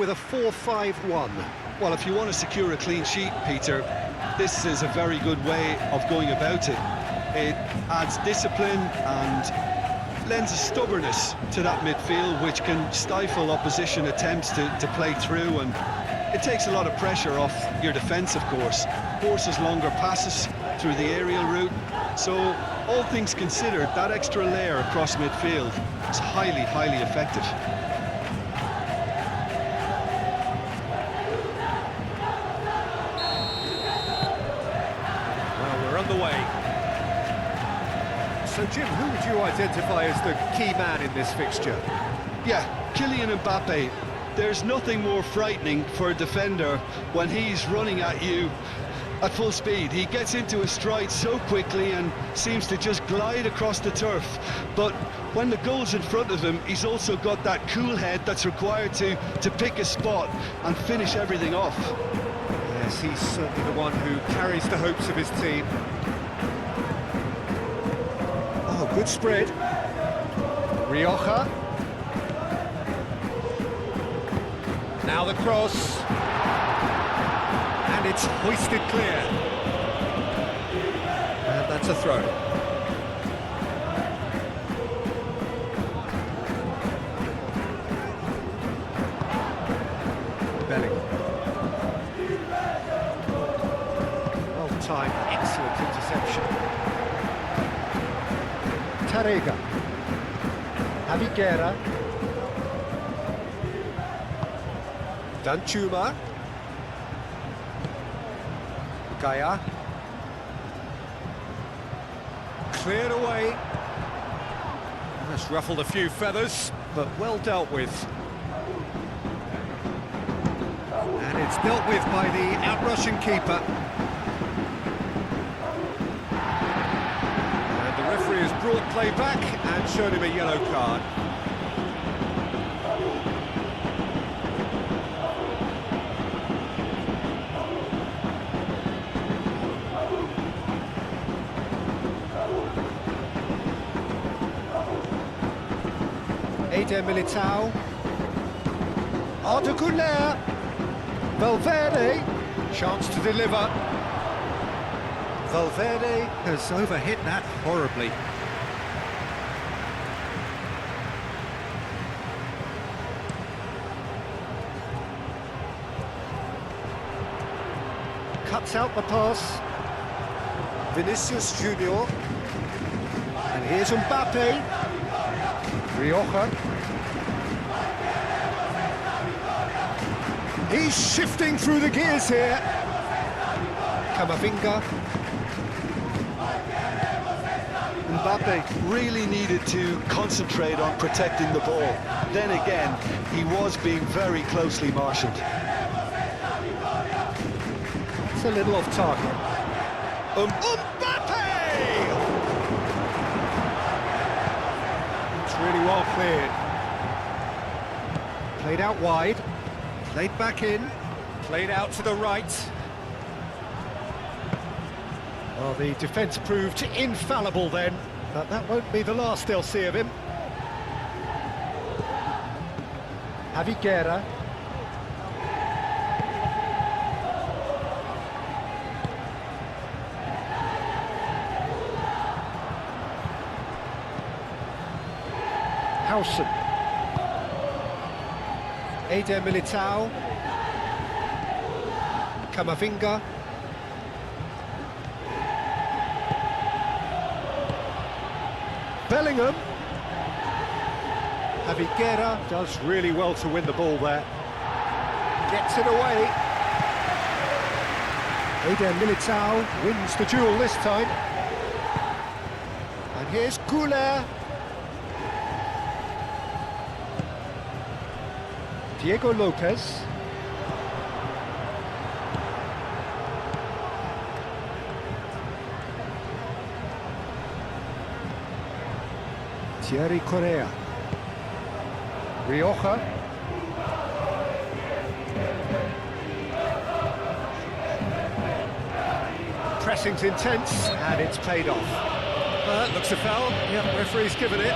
with a 4-5-1. Well, if you want to secure a clean sheet, Peter, this is a very good way of going about it. It adds discipline and lends a stubbornness to that midfield, which can stifle opposition attempts to play through, and it takes a lot of pressure off your defence, of course. Forces longer passes through the aerial route. So, all things considered, that extra layer across midfield is highly, highly effective. Well, we're on the way. So, Jim, who would you identify as the key man in this fixture? Yeah, Kylian Mbappe. There's nothing more frightening for a defender when he's running at you at full speed. He gets into his stride so quickly and seems to just glide across the turf. But when the goal's in front of him, he's also got that cool head that's required to pick a spot and finish everything off. Yes, he's certainly the one who carries the hopes of his team. Oh, good spread. Rioja. Now the cross. And it's hoisted clear. And that's a throw. Bellingham. Well-timed, excellent interception. Tarega. Aviguera. Danchuma. Gaia. Cleared away. That's ruffled a few feathers, but well dealt with. And it's dealt with by the out-rushing keeper. And the referee has brought play back and shown him a yellow card. Militao. Arda Güler. Valverde. Chance to deliver. Valverde has overhit that horribly. Cuts out the pass. Vinicius Junior. And here's Mbappe. Rioja. He's shifting through the gears here. Camavinga. Mbappe really needed to concentrate on protecting the ball. Then again, he was being very closely marshalled. It's a little off target. Mbappe! It's really well cleared. Played out wide. Played back in, played out to the right. Well, the defence proved infallible then, but that won't be the last they'll see of him. Aviguera. Howson. Militao. Camavinga. Bellingham. Aviguera does really well to win the ball there. Gets it away. Militao wins the duel this time. And here's Güler. Diego Lopez. Thierry Correa. Rioja. Pressing's intense, and it's paid off. Looks a foul. Yep, referee's given it.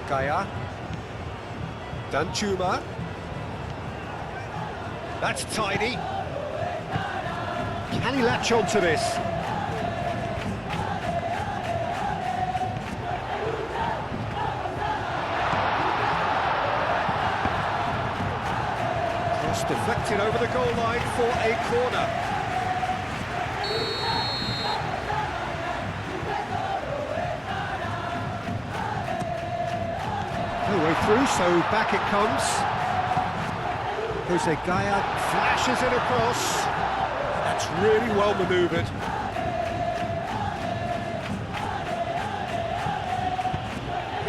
Gaia. Danjuma. That's tidy. Can he latch on to this? Cross deflected over the goal line for a corner. No way through, so back it comes. Jose Gaia flashes it across. That's really well manoeuvred.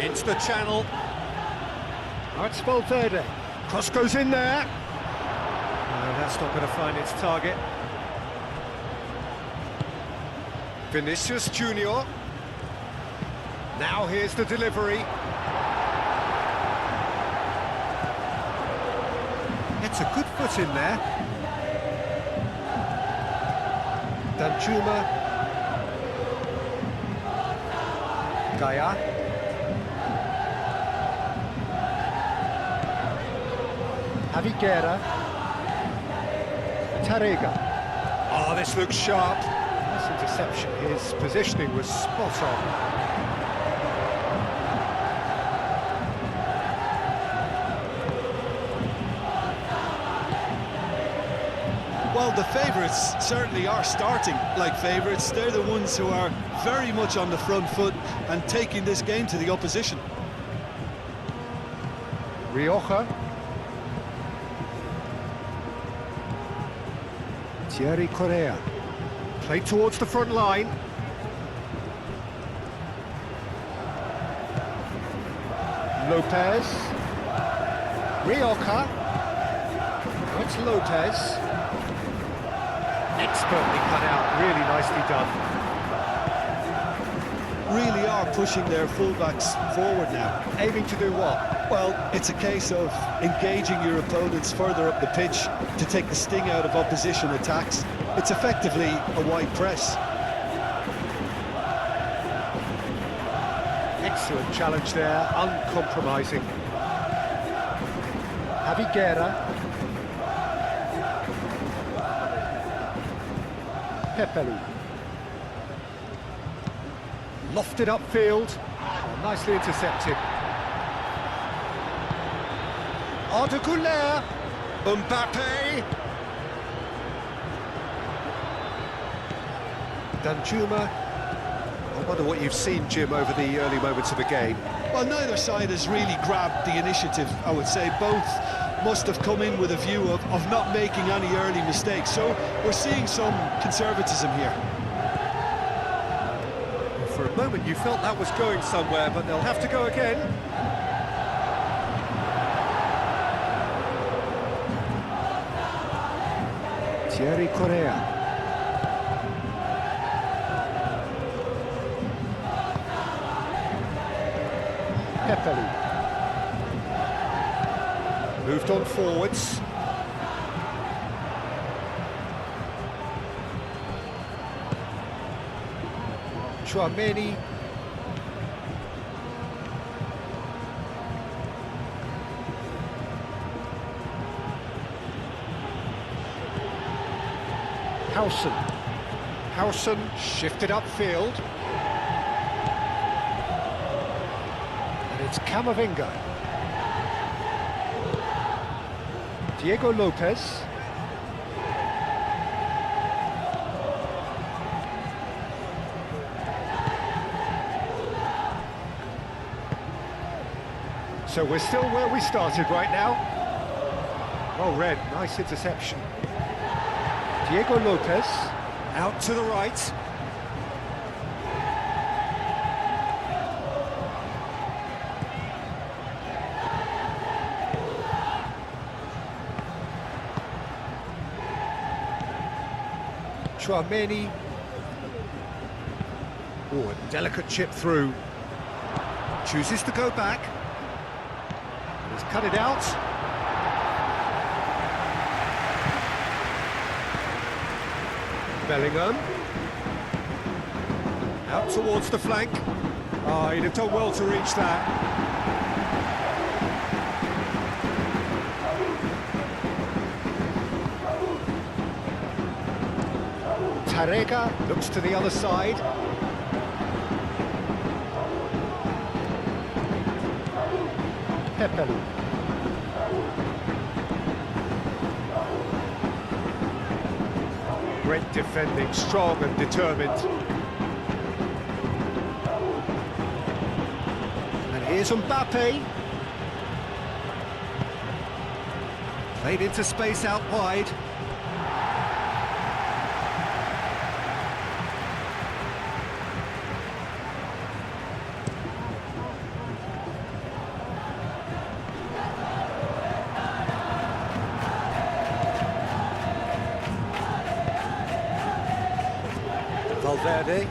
Into the channel. Oh, it's Valverde. Cross goes in there. No, that's not going to find its target. Vinicius Junior. Now here's the delivery. It's a good foot in there. Danjuma. Gaia. Javiguera. Tarrega. Oh, this looks sharp. Nice interception. His positioning was spot on. Well, the favourites certainly are starting like favourites. They're the ones who are very much on the front foot and taking this game to the opposition. Rioja. Thierry Correa. Played towards the front line. Lopez. Rioja. Oh, it's Lopez. Expertly cut out, really nicely done. Really are pushing their fullbacks forward now. Aiming to do what? Well, it's a case of engaging your opponents further up the pitch to take the sting out of opposition attacks. It's effectively a wide press. Excellent challenge there, uncompromising. Javiguera. Pepelu. Lofted upfield. Oh, nicely intercepted. Ardeguler. Mbappe. Danjuma. I wonder what you've seen, Jim, over the early moments of the game. Well, neither side has really grabbed the initiative, I would say. Both must have come in with a view of not making any early mistakes. So we're seeing some conservatism here. For a moment you felt that was going somewhere, but they'll have to go again. Thierry Correa. Pepelu. Moved on forwards. Chouameni. Howson shifted upfield. And it's Camavinga. Diego Lopez. So we're still where we started right now. Well read, nice interception. Diego Lopez, out to the right. Chouameni. Oh, a delicate chip through. Chooses to go back. He's cut it out. Bellingham. Out towards the flank. Oh, he'd have done well to reach that. Tarega looks to the other side. Pepelu. Great defending, strong and determined. And here's Mbappe. Played into space out wide. Valverde,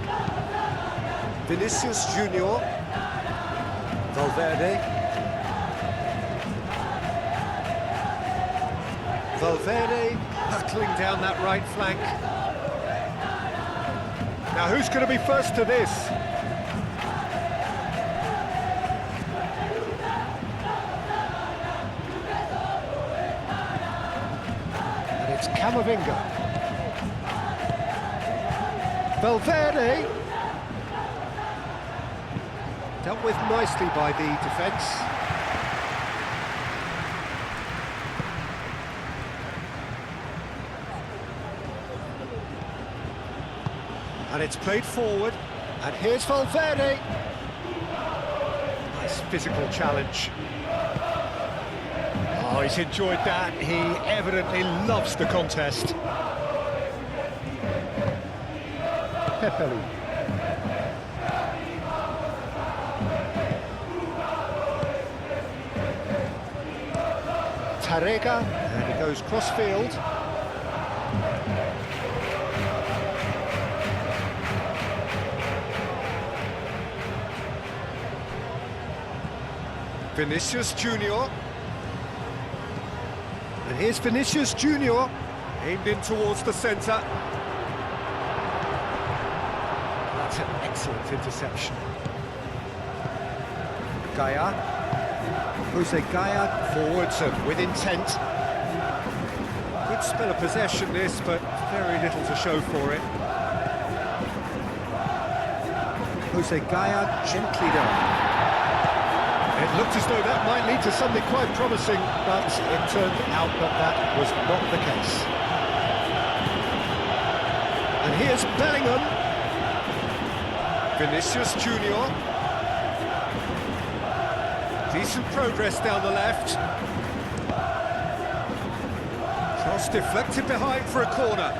Vinicius Junior, Valverde, hurtling down that right flank. Now who's going to be first to this? And it's Camavinga. Valverde, dealt with nicely by the defence. And it's played forward, and here's Valverde. Nice physical challenge. Oh, he's enjoyed that. He evidently loves the contest. Pepelu. Tarega, and he goes cross-field. Vinicius Junior. And here's Vinicius Junior, aimed in towards the centre. That's an excellent interception. Gaia. Jose Gaia forwards and with intent. Good spell of possession this, but very little to show for it. Jose Gaia gently down. It looked as though that might lead to something quite promising, but it turned out that that was not the case. And here's Bellingham. Vinicius Junior. Decent progress down the left. Cross deflected behind for a corner.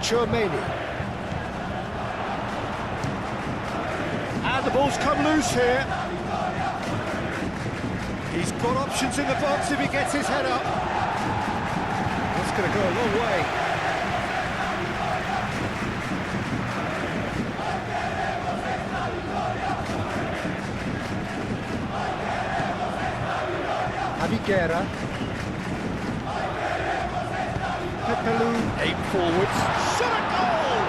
Germany. And the ball's come loose here. He's got options in the box if he gets his head up. That's going to go a long way. Aviguera. Pepelu, aim forwards. Shot a goal!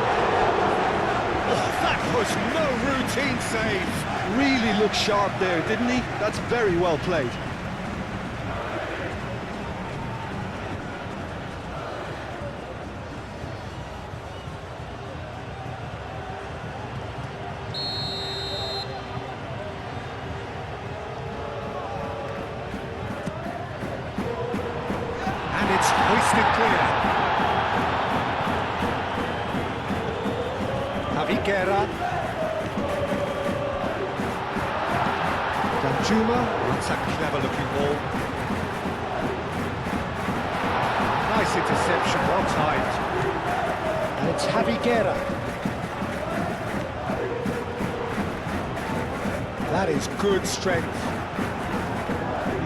Oh, that was no routine save. Really looked sharp there, didn't he? That's very well played. And it's hoisted clear. Aviguera. Danjuma, that's a clever-looking ball. Nice interception, well timed. And it's Aviguera. That is good strength.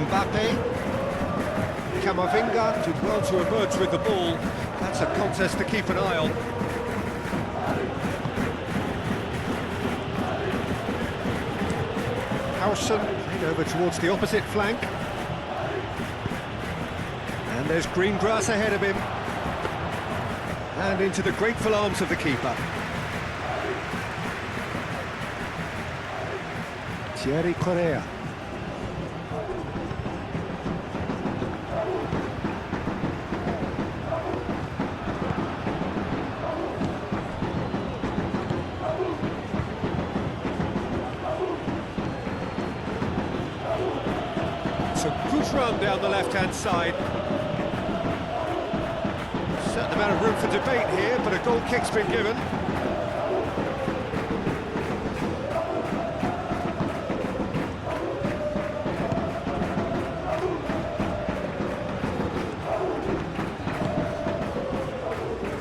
Mbappe. Camavinga did well to emerge with the ball. That's a contest to keep an eye on. Harrison played over towards the opposite flank. And there's green grass ahead of him. And into the grateful arms of the keeper. KYRGYZ. It's a good run down the left-hand side. Certain amount of room for debate here, but a goal kick's been given.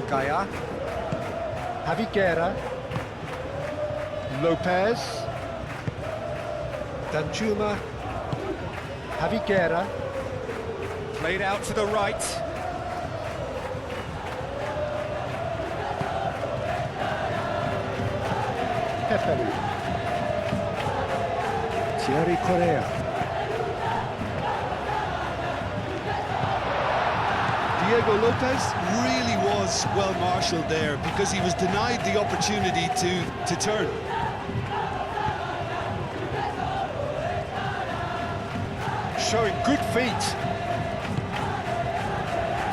Gaya, Javiguera, Lopez, Danjuma, Javiguera, played out to the right. Pepe, KYRGYZ. Diego Lopez really was well marshalled there because he was denied the opportunity to turn. Showing good feet.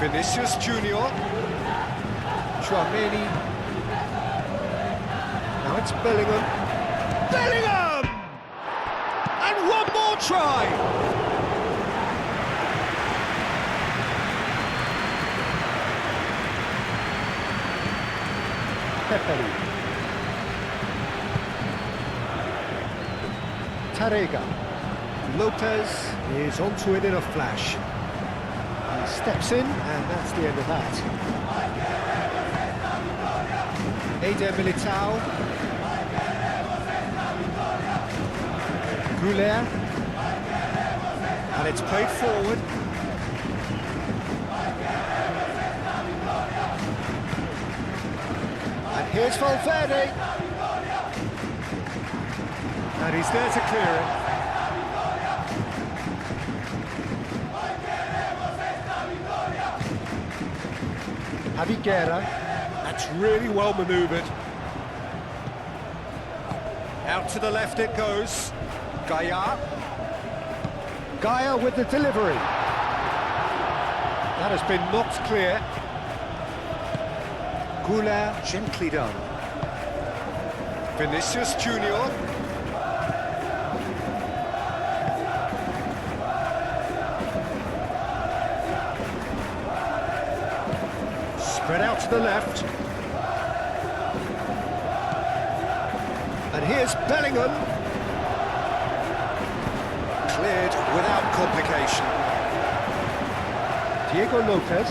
Vinicius Junior. Chouameni. Now it's Bellingham. Bellingham! And one more try! Pepe. Tarega. Lopez is onto it in a flash. He steps in, and that's the end of that. Eder Militao. Goulet. And it's played forward. And here's Valverde. And he's there to clear it. Javiguera, that's really well manoeuvred. Out to the left it goes. Gaya. Gaya with the delivery. That has been knocked clear. Goulet, gently done. Vinicius Junior. Spread out to the left. And here's Bellingham. Cleared without complication. Diego Lopez.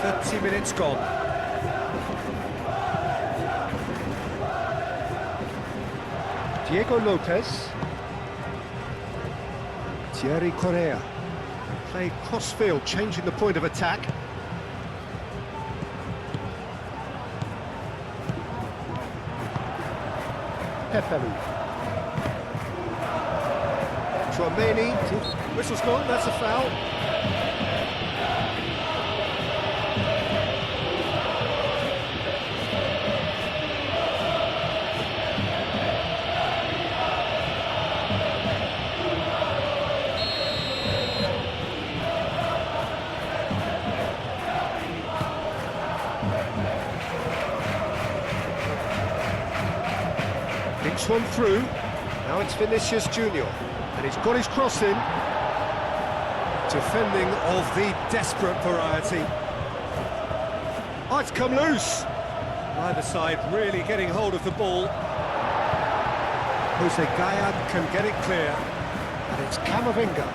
30 minutes gone. Diego Lopez. KYRGYZ. Played cross-field, changing the point of attack. Pepe. Chouameni. Whistle's gone, that's a foul. Links one through. Now it's Vinicius Junior. And he's got his cross in. Defending of the desperate variety. Oh, it's come loose. Neither side really getting hold of the ball. Jose Gaya can get it clear. And it's Camavinga.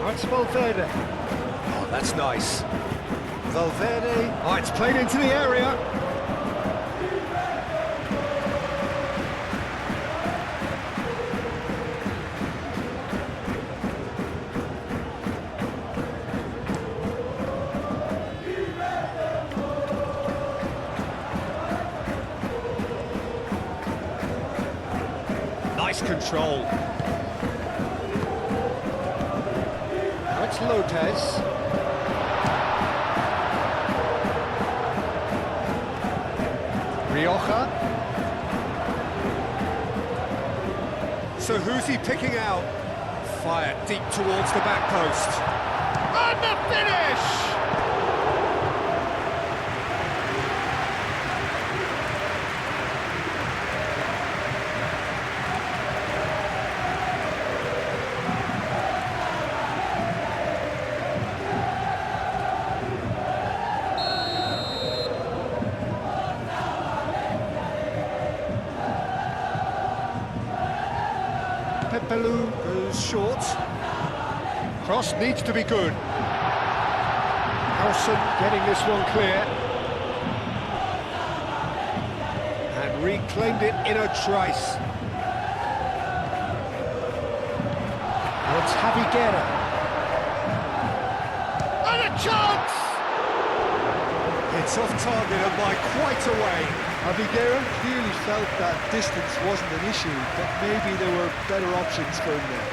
Oh, it's Valverde. Oh, that's nice. Valverde. Oh, it's played into the area. Nice control. Now it's Lopez. So who's he picking out? Fired deep towards the back post. And the finish! Pepelu goes short. Cross needs to be good. Howson getting this one clear. And reclaimed it in a trice. Now it's Javi Guerra. And a chance! It's off target and by quite a way. Aviguera clearly felt that distance wasn't an issue, but maybe there were better options for him there.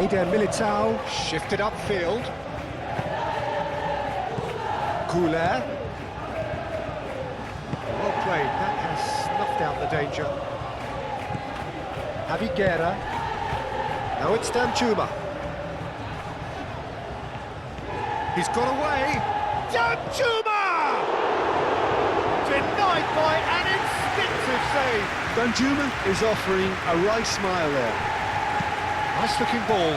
Eder Militao shifted upfield. Goulet. Well played, that has snuffed out the danger. Javi Guerra. Now it's Danjuma. He's got away. Danjuma! Denied by an instinctive save. Danjuma is offering a wry smile there. Nice looking ball.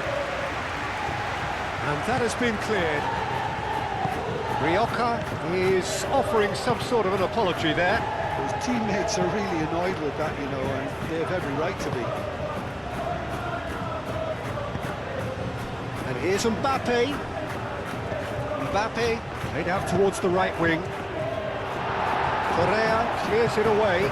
And that has been cleared. Rioja is offering some sort of an apology there. His teammates are really annoyed with that, you know, and they have every right to be. And here's Mbappe. Mbappe played out towards the right wing. Correa clears it away.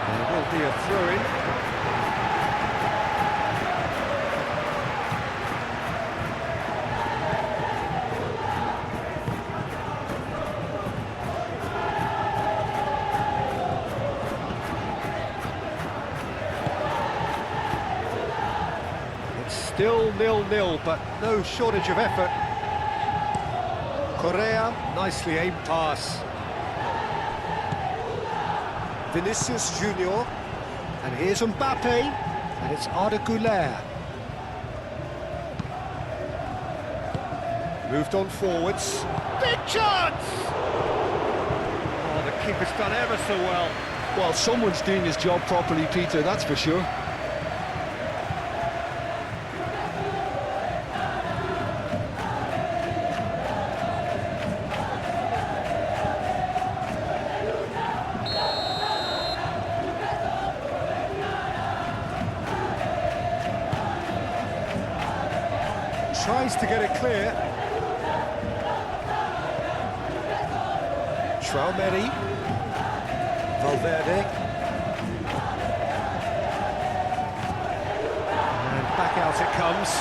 There will be a throw-in. Still 0-0, but no shortage of effort. Correa, nicely aimed pass. Vinicius Junior, and here's Mbappe, and it's Arda Güler. Moved on forwards. Big chance! Oh, the keeper's done ever so well. Well, someone's doing his job properly, Peter, that's for sure. Tries to get it clear. Traumeri. Valverde. And back out it comes.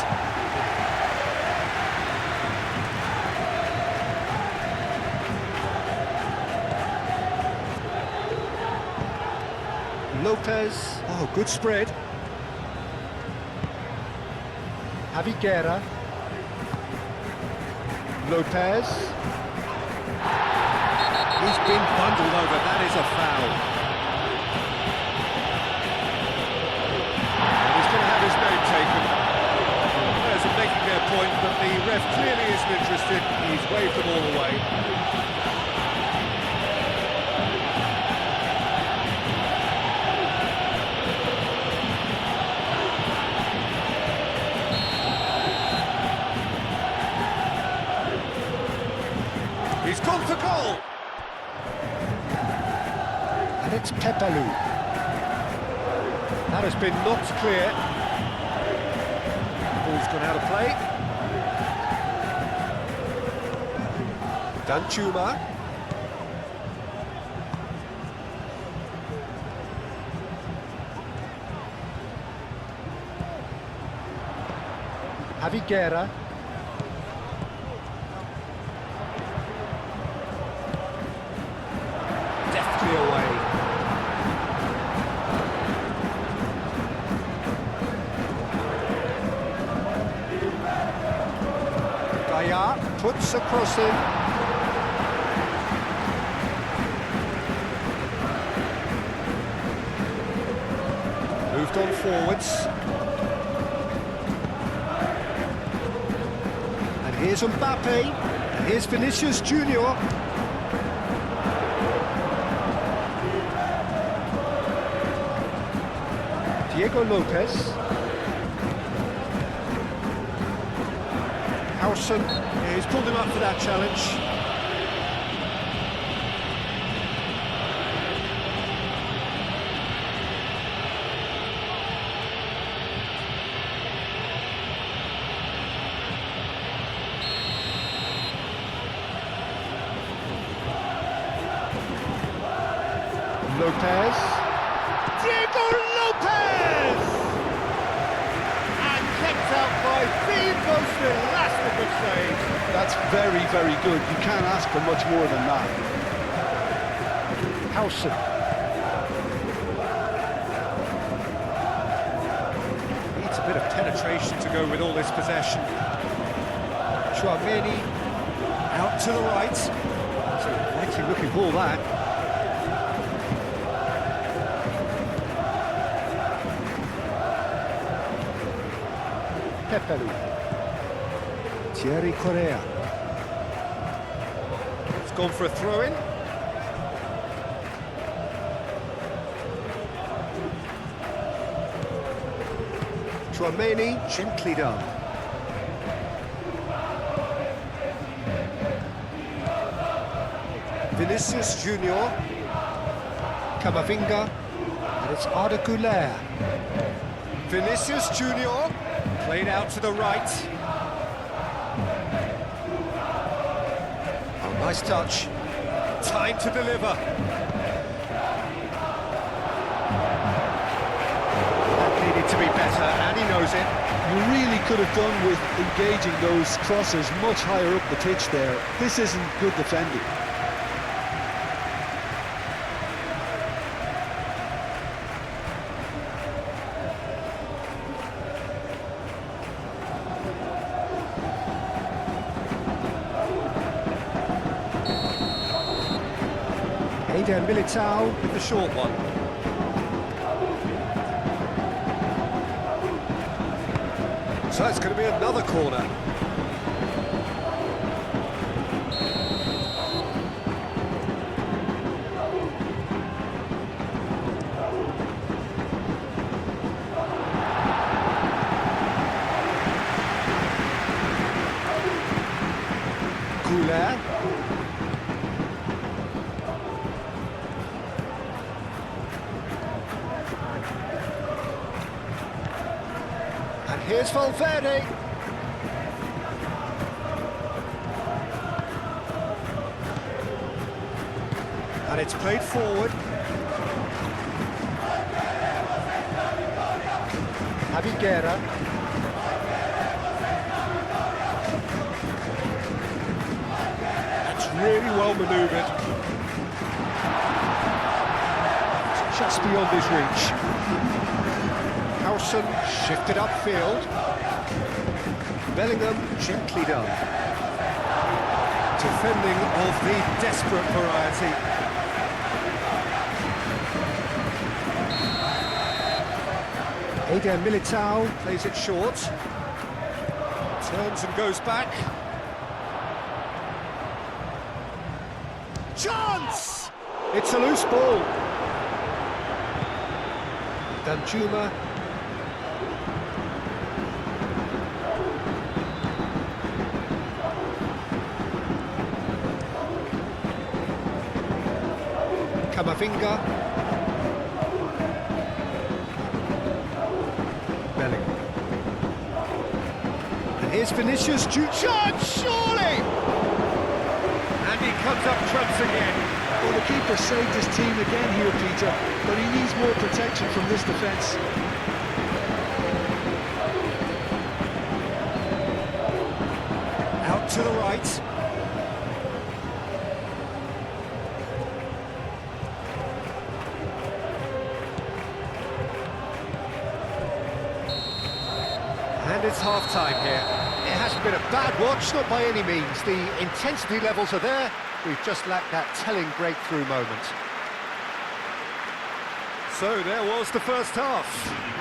Lopez. Oh, good spread. Javi Guerra. Lopez. He's been bundled over, that is a foul. And he's going to have his name taken. Players are making their point, but the ref clearly isn't interested. He's waved them all away. He's gone for goal! And it's Pepelu. That has been knocked clear. Ball's gone out of play. Danjuma. Guerra. Deftly away. Gaia puts a cross in. Moved on forwards. And here's Mbappe. And here's Vinicius Junior. Diego Lopez. Howson. Yeah, he's pulled him up for that challenge. Lopez. Diego Lopez! And kept out by the most elastic of saves. That's very, very good. You can't ask for much more than that. Howson. Needs a bit of penetration to go with all this possession. Chouameni out to the right. It's a likely looking ball that. Pepelu. Thierry Correa. It's gone for a throw-in. Chouameni, gently done. Vinicius Junior. Camavinga. And it's Arda Güler. Vinicius Junior. Played out to the right. Oh, nice touch. Time to deliver. That needed to be better, and he knows it. You really could have done with engaging those crosses much higher up the pitch there. This isn't good defending. Eder Militao with the short one. So it's going to be another corner. Güler. Here's Valverde. And it's played forward. Guerra. That's really well manoeuvred. It's just beyond his reach. Howson shifted upfield. Bellingham gently done. Defending of the desperate variety. Eder Militao plays it short. Turns and goes back. Chance! It's a loose ball. Danjuma. Camavinga. Bellingham. And here's Vinicius Junior. Surely! And he comes up trumps again. Well, the keeper saved his team again here, Peter, but he needs more protection from this defence. to the right. And it's half-time here. It hasn't been a bad watch, not by any means. The intensity levels are there. We've just lacked that telling breakthrough moment. So there was the first half.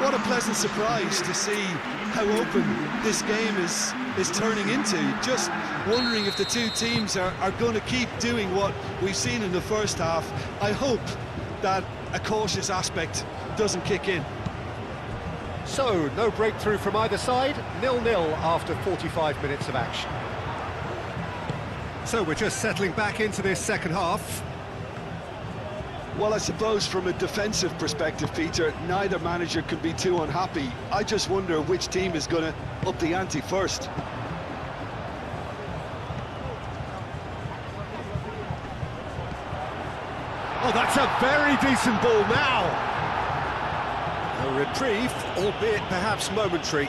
What a pleasant surprise to see how open this game is turning into. Just wondering if the two teams are going to keep doing what we've seen in the first half. I hope that a cautious aspect doesn't kick in. So, no breakthrough from either side, 0-0 after 45 minutes of action. So we're just settling back into this second half. Well, I suppose from a defensive perspective, Peter, neither manager can be too unhappy. I just wonder which team is going to up the ante first. Oh, that's a very decent ball now. A reprieve, albeit perhaps momentary.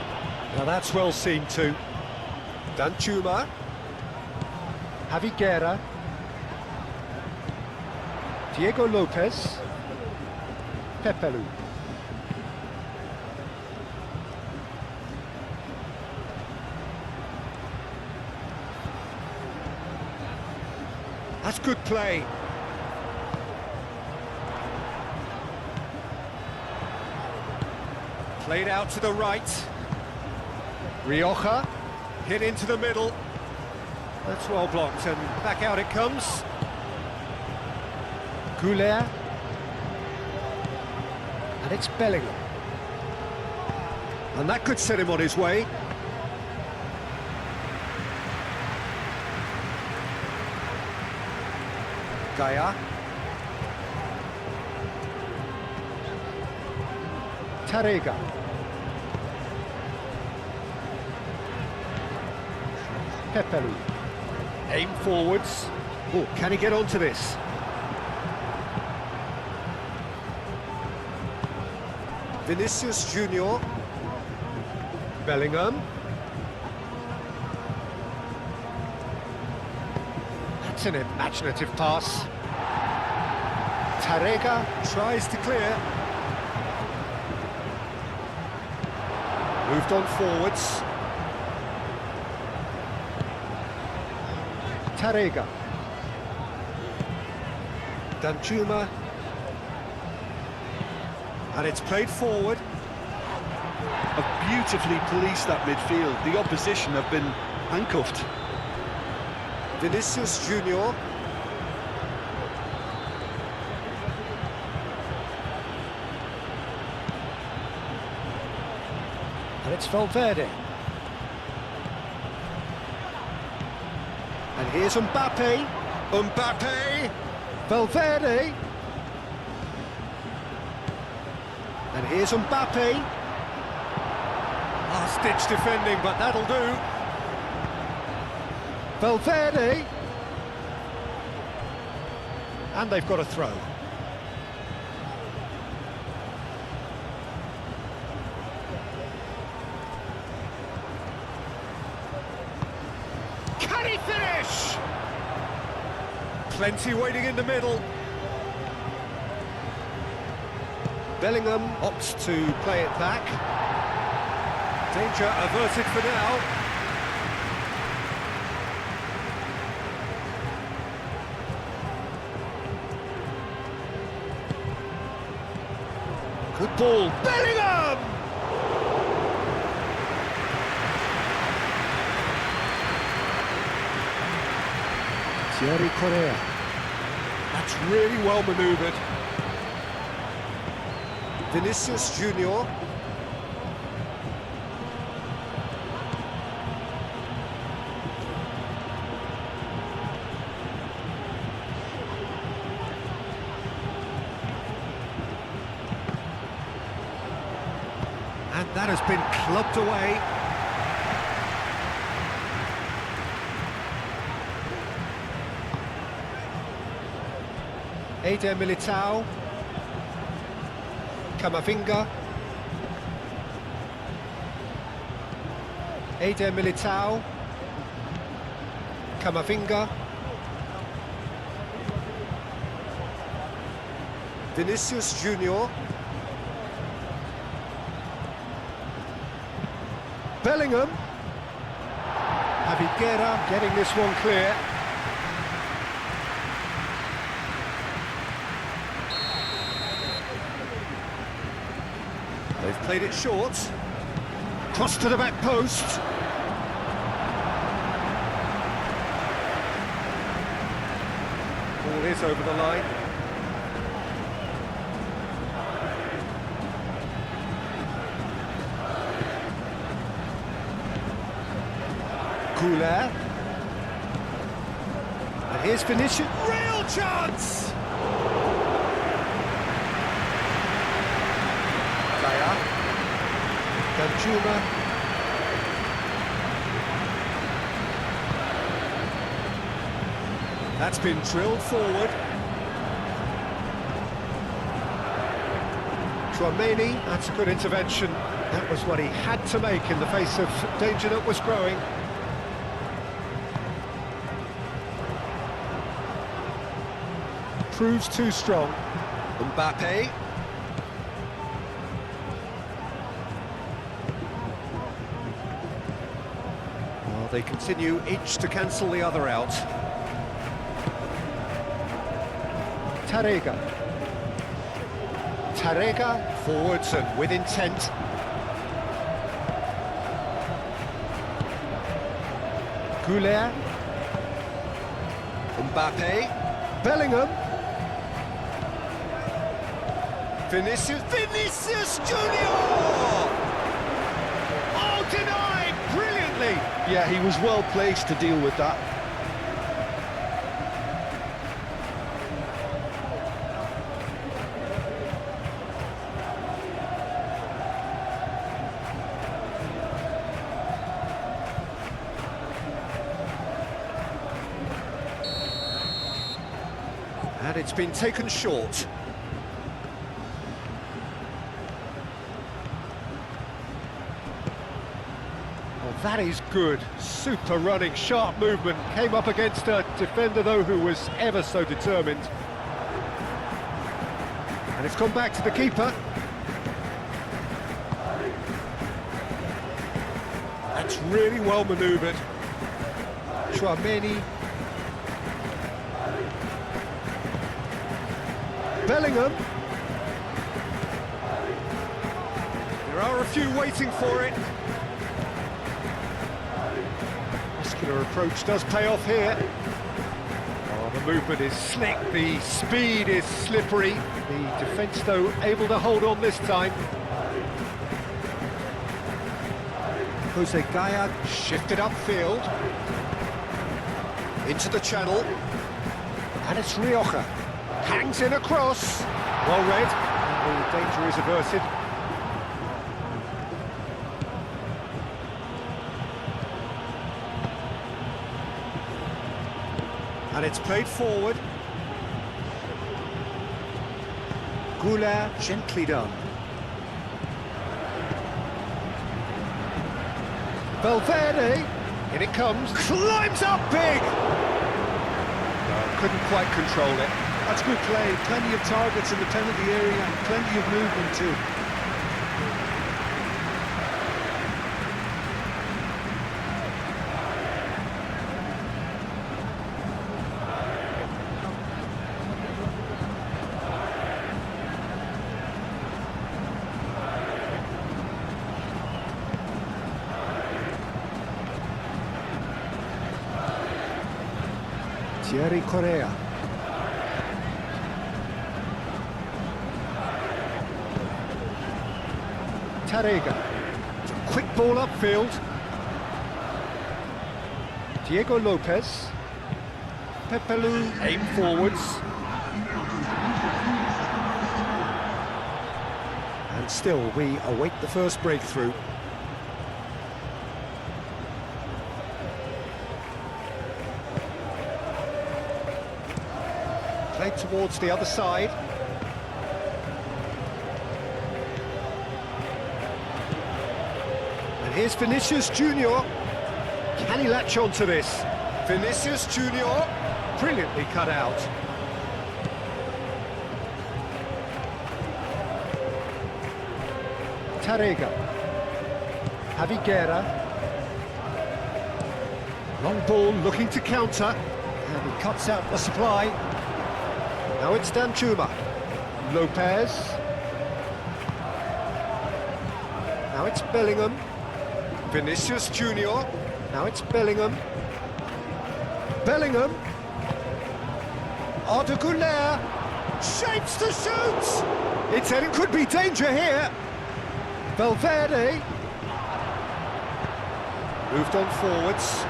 Now that's well seen too. Danjuma. Javi Guerra. Diego Lopez. Pepelu. That's good play. Played out to the right. Rioja hit into the middle. That's well blocked, and back out it comes. Goulet. And it's Bellingham. And that could set him on his way. Gaia. Tarega. Pepelu. Aim forwards. Oh, can he get onto this? Vinicius Junior. Bellingham. That's an imaginative pass. Tarega tries to clear. Moved on forwards. Tarega. Danjuma. And it's played forward. Have beautifully policed that midfield. The opposition have been handcuffed. Vinicius Junior. And it's Valverde. And here's Mbappe. Mbappe. Valverde. And here's Mbappe. Last-ditch defending, but that'll do. Valverde. And they've got a throw. Can he finish? Plenty waiting in the middle. Bellingham opts to play it back. Danger averted for now. Good ball. Bellingham! Thierry Correa. That's really well manoeuvred. Vinicius Junior. And that has been clubbed away. Eder Militao. Camavinga. Eder Militao. Camavinga. Vinicius Junior. Bellingham. Javiguera getting this one clear. They've played it short. Cross to the back post. Ball is over the line. Couler. And here's Vinicius. Real chance! Danjuma. That's been drilled forward. Chouameni, that's a good intervention. That was what he had to make in the face of danger that was growing. Proves too strong. Mbappe. Well, they continue each to cancel the other out. Tarega. Tarega forwards and with intent. Couler. Mbappe. Bellingham. Vinicius Junior! Oh, denied brilliantly! Yeah, he was well placed to deal with that. And it's been taken short. That is good, super running, sharp movement, came up against a defender though who was ever so determined. And it's gone back to the keeper. That's really well manoeuvred. Chouameni. Bellingham. There are a few waiting for it. Muscular approach does pay off here. Oh, the movement is slick, the speed is slippery. The defence, though, able to hold on this time. Jose Gaya shifted upfield. Into the channel. And it's Rioja. Hangs in across. Well read. And the danger is averted. And it's played forward. Goulart, gently done. Valverde, in it comes, climbs up big! No, couldn't quite control it. That's good play, plenty of targets in the penalty area and plenty of movement too. Thierry Correa. Tarega. It's a quick ball upfield. Diego Lopez. Pepelu aim forwards. And still we await the first breakthrough. Played towards the other side. And here's Vinicius Junior. Can he latch on to this? Vinicius Junior, brilliantly cut out. Tarega. Javiguera. Long ball looking to counter. And he cuts out the supply. Now it's Danjuma. Lopez. Now it's Bellingham. Vinicius Junior. Now it's Bellingham. Bellingham. Arda Güler. Shapes to shoot. It's heading, could be danger here. Valverde. Moved on forwards.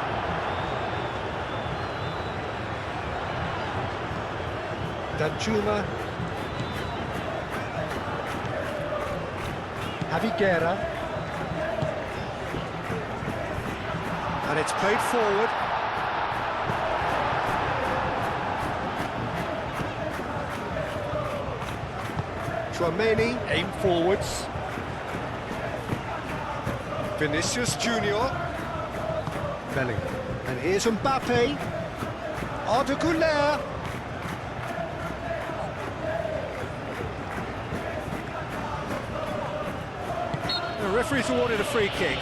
Danjuma. Javiguera. And it's played forward. Tchouaméni, aim forwards. Vinicius Junior. Bellingham. And here's Mbappe. Arda Güler. The referee's awarded a free kick.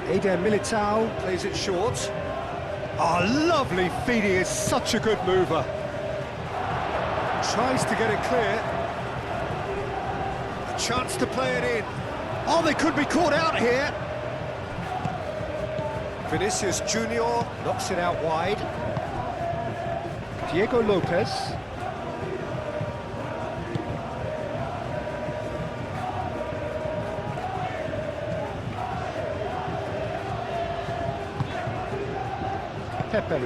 Eder Militao plays it short. Oh, lovely feeding, is such a good mover. Tries to get it clear. A chance to play it in. Oh, they could be caught out here. Vinicius Junior knocks it out wide. Diego Lopez. Pepe.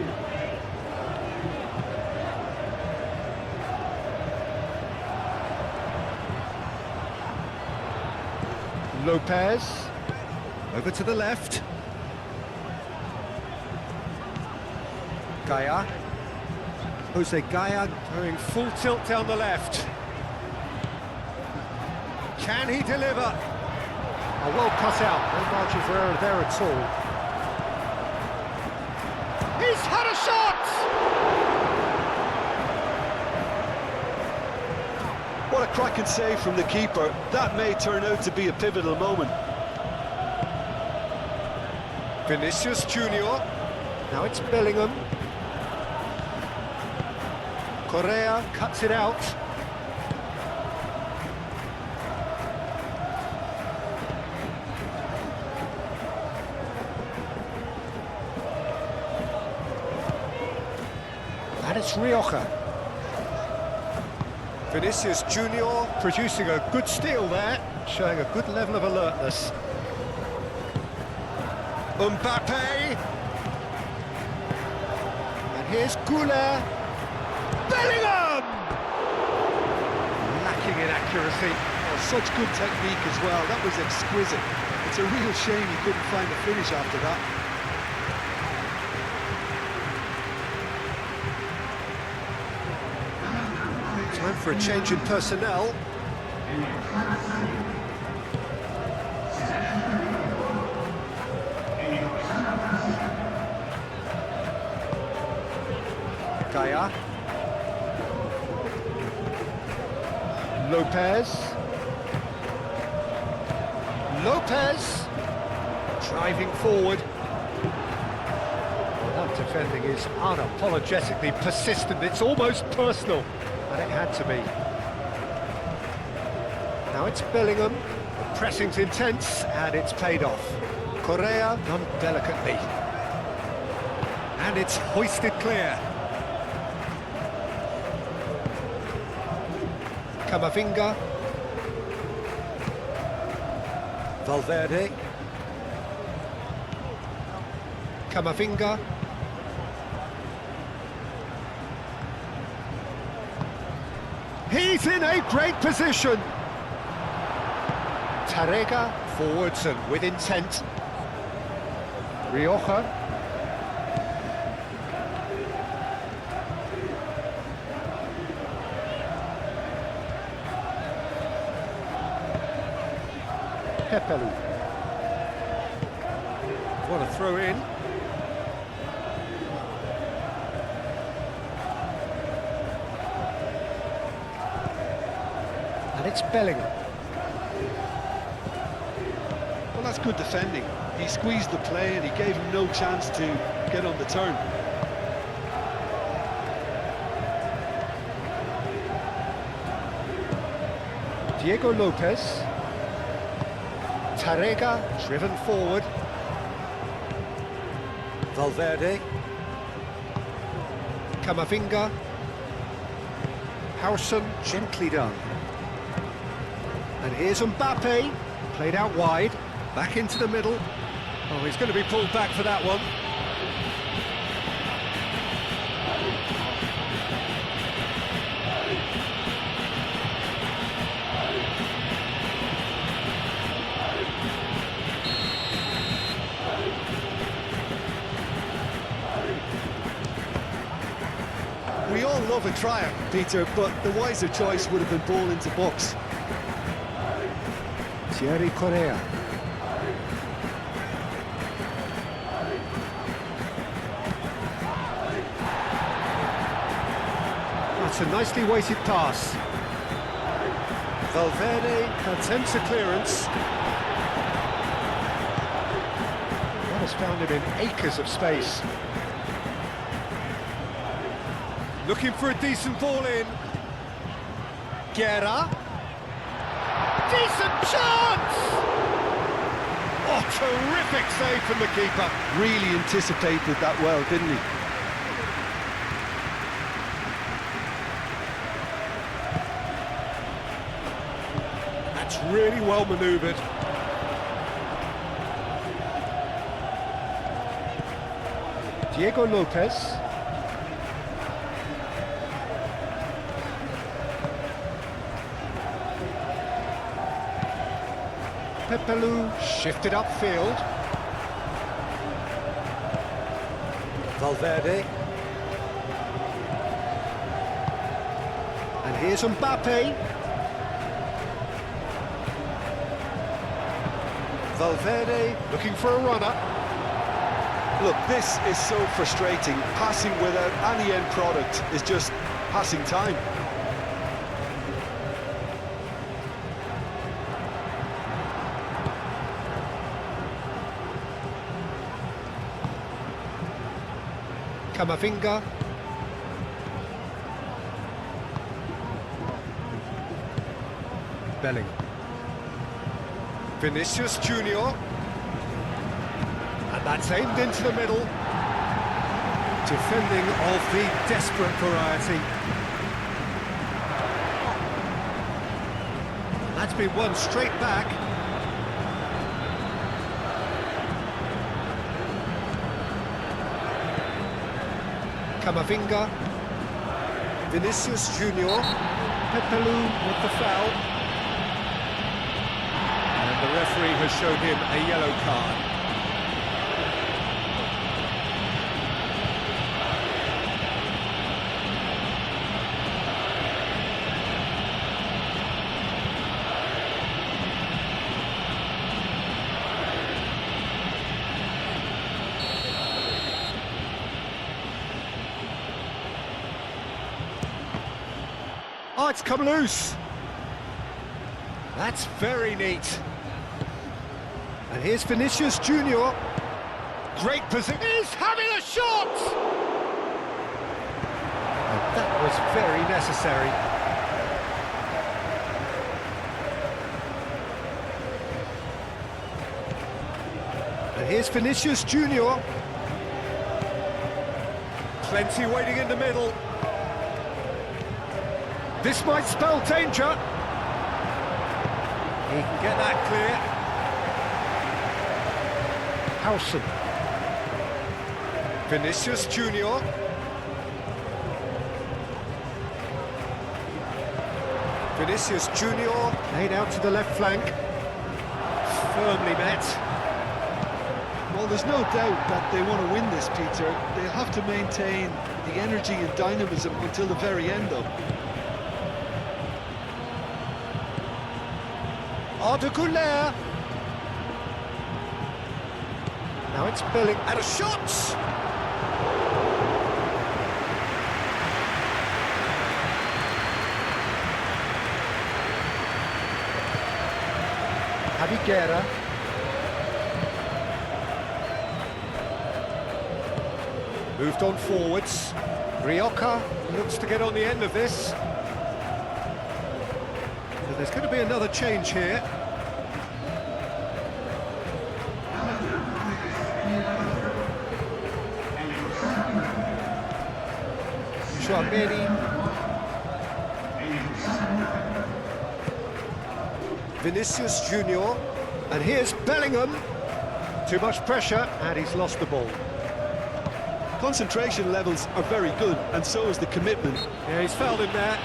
Lopez. Over to the left. Gaia. Jose Gaia going full tilt down the left. Can he deliver? A well cut out. No margin for error there at all. He's had a shot! What a cracking save from the keeper. That may turn out to be a pivotal moment. Vinicius Junior. Now it's Bellingham. Correa cuts it out. And it's Rioja. Vinicius Junior producing a good steal there, showing a good level of alertness. Mbappe. And here's Güler. Bellingham! Lacking in accuracy. Oh, such good technique as well. That was exquisite. It's a real shame he couldn't find the finish after that. Time for a change in personnel. Gaia. Lopez. Lopez. Driving forward. Well, that defending is unapologetically persistent. It's almost personal. And it had to be. Now it's Bellingham. The pressing's intense, and it's paid off. Correa done delicately. And it's hoisted clear. Camavinga. Valverde. Camavinga. He's in a great position. Tarrega forwards and with intent. Rioja. Pepelu. What a throw in. And it's Bellingham. Well, that's good defending. He squeezed the play and he gave him no chance to get on the turn. Diego Lopez. Tarrega driven forward. Valverde. Camavinga. Howson gently done. And here's Mbappe, played out wide, back into the middle. Oh, he's going to be pulled back for that one. We all love a tryer, Peter, but the wiser choice would have been ball into box. Thierry Correa. That's a nicely weighted pass. Valverde attempts a clearance. That has found him in acres of space. Looking for a decent ball in. Guerra. Decent chance! Oh, terrific save from the keeper. Really anticipated that well, didn't he? That's really well manoeuvred. Diego Lopez. Pepelu shifted upfield. Valverde. And here's Mbappe. Valverde looking for a runner. Look, this is so frustrating. Passing without any end product is just passing time. Camavinga. Bellingham. Vinicius Junior. And that's aimed into the middle. Defending of the desperate variety. And that's been won straight back. Camavinga. Vinicius Junior. Pepelu with the foul. And the referee has shown him a yellow card. Oh, it's come loose. That's very neat. And here's Vinicius Junior. Great position. He's having a shot! And that was very necessary. And here's Vinicius Junior. Plenty waiting in the middle. This might spell danger. He can get that clear. Howson. Vinicius Junior. Vinicius Junior laid out to the left flank. Firmly met. Well, there's no doubt that they want to win this, Peter. They'll have to maintain the energy and dynamism until the very end, though. Arda Güler. Now it's Belling and a shot! Javi Guerra. Moved on forwards. Rioja looks to get on the end of this. So there's going to be another change here. Chouameni. Vinicius Junior. And here's Bellingham. Too much pressure, and he's lost the ball. Concentration levels are very good, and so is the commitment. Yeah, he's fouled him there.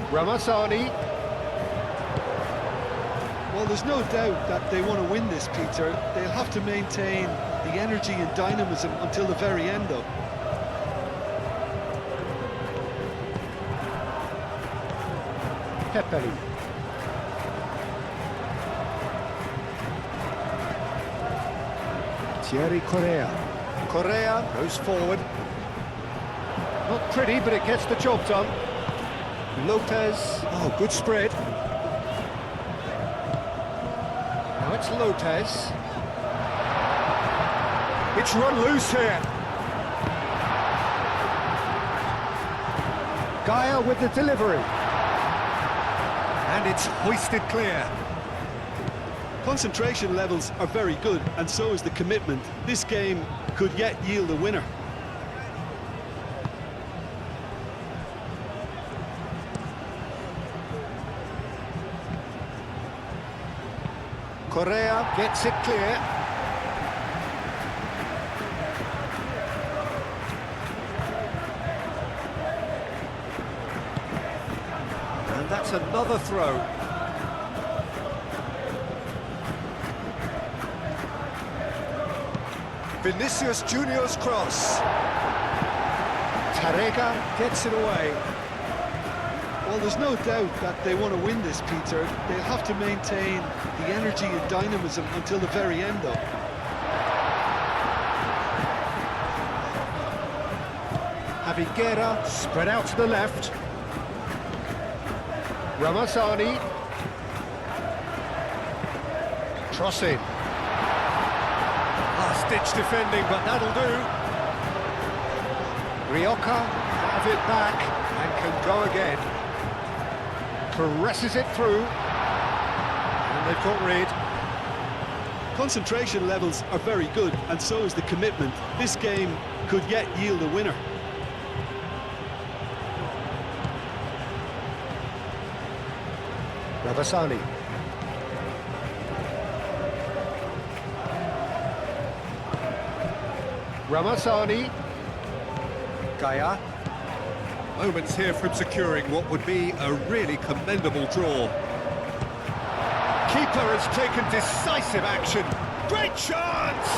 Ramazani. Well, there's no doubt that they want to win this, Peter. They'll have to maintain the energy and dynamism until the very end, though. Pepeli. Thierry Correa. Correa goes forward. Not pretty, but it gets the job done. Lopez, oh, good spread. Now it's Lopez. It's run loose here. Gaia with the delivery. And it's hoisted clear. Concentration levels are very good, and so is the commitment. This game could yet yield a winner. Correa gets it clear. And that's another throw. Vinicius Junior's cross. Tarega gets it away. Well, there's no doubt that they want to win this, Peter. They'll have to maintain the energy and dynamism until the very end, though. Javi Guerra spread out to the left. Ramazani. Crossing. Last-ditch defending, but that'll do. Rioja have it back and can go again. Presses it through, and they've got rid. Concentration levels are very good, and so is the commitment. This game could yet yield a winner. Ramazani. Ramazani. Gaia. Moments here from securing what would be a really commendable draw. Keeper has taken decisive action. Great chance!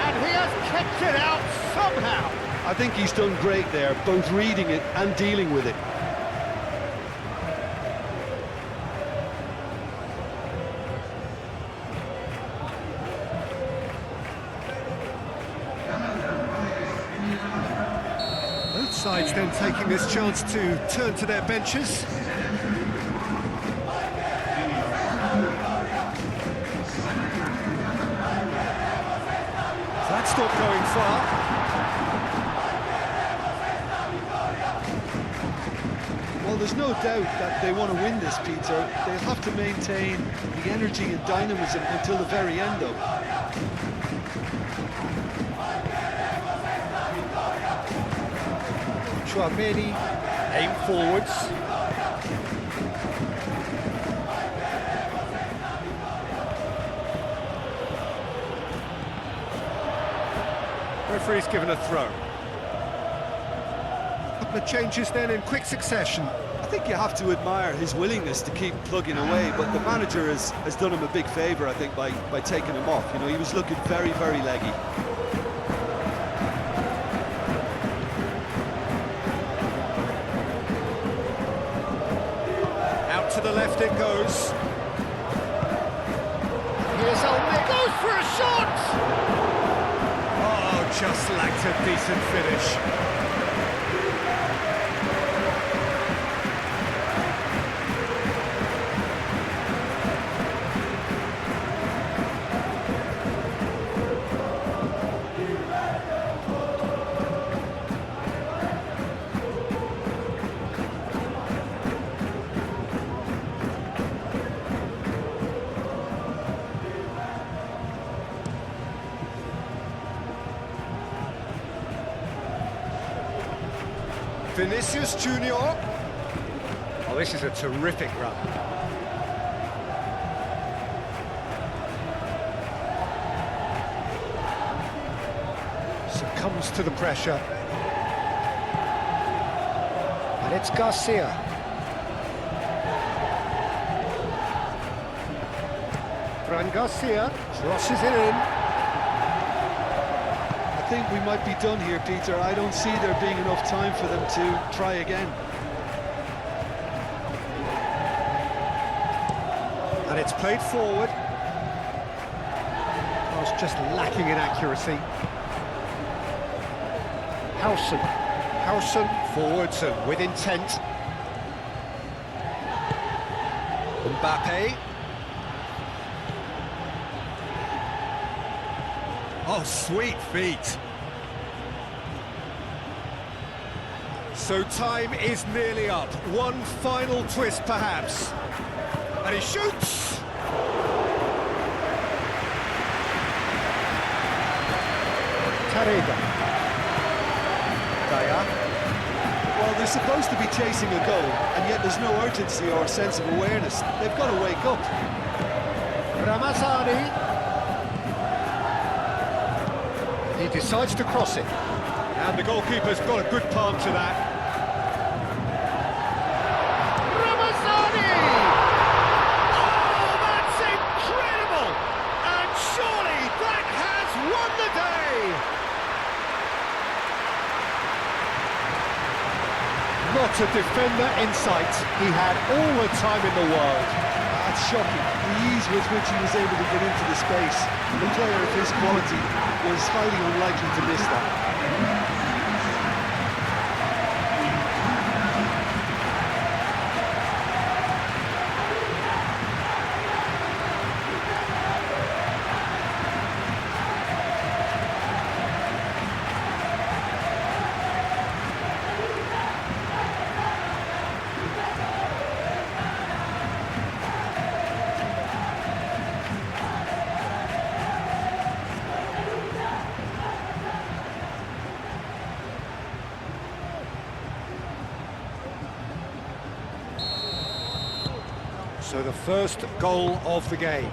And he has kept it out somehow. I think he's done great there, both reading it and dealing with it. sides then taking this chance to turn to their benches. That's not going far. Well, there's no doubt that they want to win this, Peter. They'll have to maintain the energy and dynamism until the very end, though. Chouameni, aim forwards. Referee's given a throw. Couple of changes then in quick succession. I think you have to admire his willingness to keep plugging away, but the manager has done him a big favour, I think, by taking him off. You know, he was looking very, very leggy. Out to the left it goes. Here's Almiron for a shot! Oh, just lacked a decent finish. Vinicius Junior. Oh, this is a terrific run. Succumbs to the pressure. And it's Garcia. Fran Garcia crosses it in. I think we might be done here, Peter. I don't see there being enough time for them to try again. And it's played forward. Oh, it's just lacking in accuracy. Howson forwards and with intent. Mbappe. Oh, sweet feet. So time is nearly up. One final twist, perhaps. And he shoots! Tarega. Daya. Well, they're supposed to be chasing a goal, and yet there's no urgency or sense of awareness. They've got to wake up. Ramazani. He decides to cross it. And the goalkeeper's got a good palm to that. Ramazani! Oh, that's incredible! And surely that has won the day! Not a defender in sight. He had all the time in the world. That's shocking. The ease with which he was able to get into the space. A player of his quality was highly unlikely to miss that. So the first goal of the game.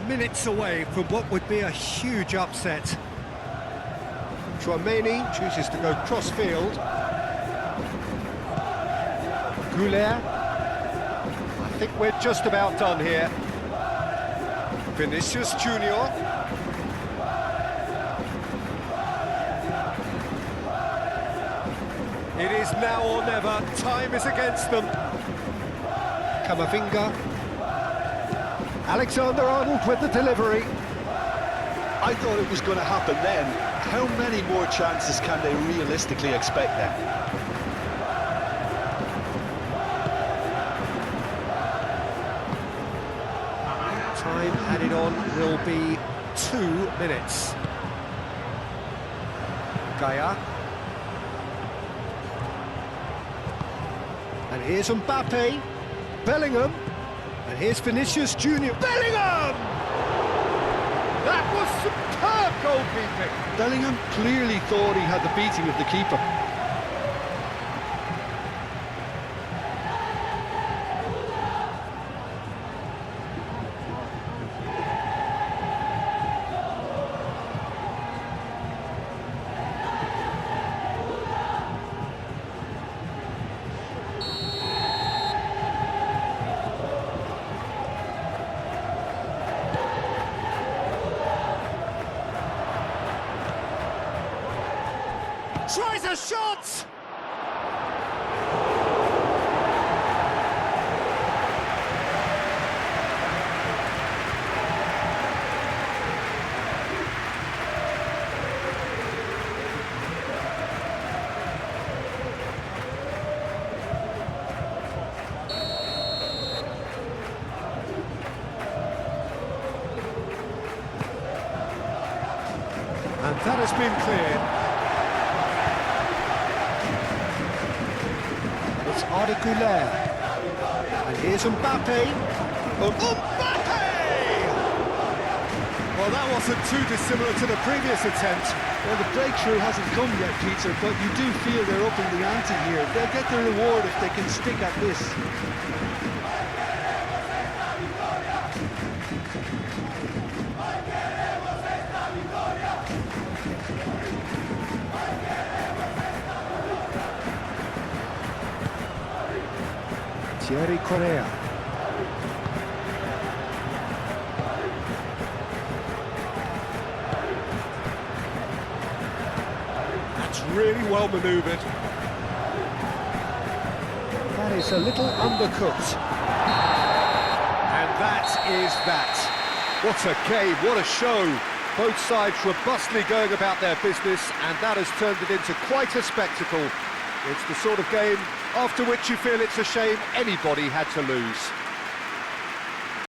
Minutes away from what would be a huge upset. Chouameni chooses to go cross-field. Goulet. I think we're just about done here. Vinicius Junior. It is now or never. Time is against them. Camavinga. Alexander-Arnold with the delivery. I thought it was going to happen then. How many more chances can they realistically expect then? Time added on will be 2 minutes. Gaia. And here's Mbappe. Bellingham. And here's Vinicius Junior. Bellingham! That was superb goalkeeping. Bellingham clearly thought he had the beating of the keeper. Tries a shot! And that has been cleared. It's Articular. And here's Mbappe. Mbappe! Well, that wasn't too dissimilar to the previous attempt. Well, the breakthrough hasn't come yet, Peter, but you do feel they're upping the ante here. They'll get the reward if they can stick at this. Thierry Correa. That's really well manoeuvred. That is a little undercooked. And that is that. What a game, what a show. Both sides robustly going about their business, and that has turned it into quite a spectacle. It's the sort of game after which you feel it's a shame anybody had to lose.